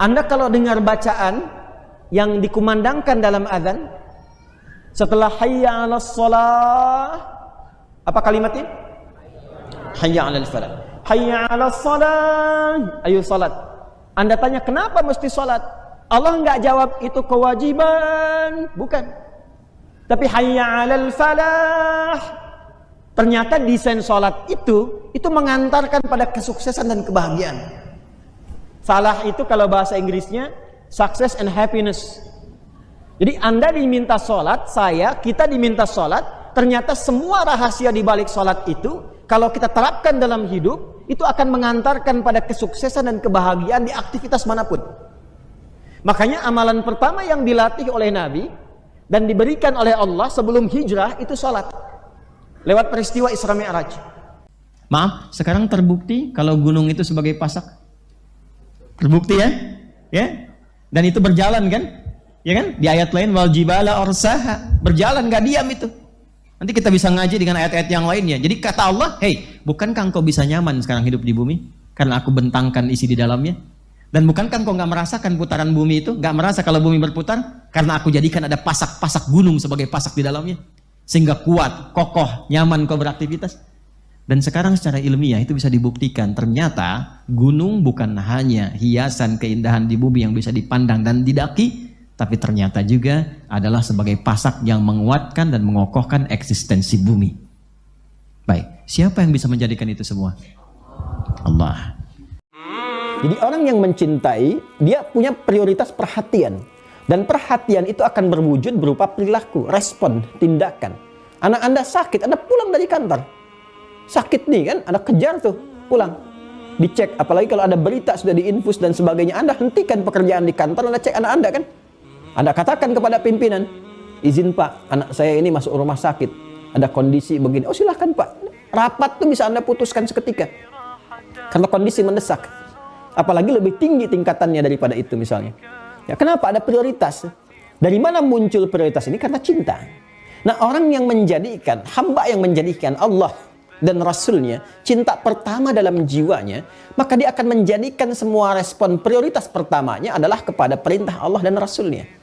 Anda kalau dengar bacaan yang dikumandangkan dalam azan, setelah hayya 'alas shalah, apa kalimatnya? Hayya 'alal falah. Hayya 'alas shalah, ayo salat. Anda tanya kenapa mesti salat? Allah enggak jawab itu kewajiban, bukan. Tapi hayya 'alal falah. Ternyata desain salat itu mengantarkan pada kesuksesan dan kebahagiaan. Falah itu kalau bahasa Inggrisnya success and happiness. Jadi Anda diminta sholat, kita diminta sholat. Ternyata semua rahasia di balik sholat itu, kalau kita terapkan dalam hidup, itu akan mengantarkan pada kesuksesan dan kebahagiaan di aktivitas manapun. Makanya amalan pertama yang dilatih oleh Nabi dan diberikan oleh Allah sebelum hijrah itu sholat. Lewat peristiwa Isra Mi'raj. Maaf, sekarang terbukti kalau gunung itu sebagai pasak. Terbukti ya? Ya? Dan itu berjalan kan? Ya kan? Di ayat lain wal jibala arsaha, berjalan gak diam itu. Nanti kita bisa ngaji dengan ayat-ayat yang lainnya. Jadi kata Allah, "Hei, bukankah engkau bisa nyaman sekarang hidup di bumi? Karena aku bentangkan isi di dalamnya. Dan bukankah engkau gak merasakan putaran bumi itu? Gak merasa kalau bumi berputar? Karena aku jadikan ada pasak-pasak gunung sebagai pasak di dalamnya. Sehingga kuat, kokoh, nyaman kau beraktivitas." Dan sekarang secara ilmiah itu bisa dibuktikan. Ternyata gunung bukan hanya hiasan keindahan di bumi yang bisa dipandang dan didaki, tapi ternyata juga adalah sebagai pasak yang menguatkan dan mengokohkan eksistensi bumi. Baik, siapa yang bisa menjadikan itu semua? Allah. Jadi orang yang mencintai, dia punya prioritas perhatian. Dan perhatian itu akan berwujud berupa perilaku, respon, tindakan. Anak Anda sakit, Anda pulang dari kantor. Sakit nih kan, Anda kejar tuh, pulang. Dicek, apalagi kalau ada berita sudah diinfus dan sebagainya, Anda hentikan pekerjaan di kantor, Anda cek anak Anda kan. Anda katakan kepada pimpinan, "Izin Pak, anak saya ini masuk rumah sakit, ada kondisi begini." "Oh silahkan Pak." Rapat tuh bisa Anda putuskan seketika. Karena kondisi mendesak. Apalagi lebih tinggi tingkatannya daripada itu misalnya. Ya, kenapa? Ada prioritas. Dari mana muncul prioritas ini? Karena cinta. Nah, orang yang menjadikan, hamba yang menjadikan Allah dan Rasulnya cinta pertama dalam jiwanya, maka dia akan menjadikan semua respon prioritas pertamanya adalah kepada perintah Allah dan Rasulnya.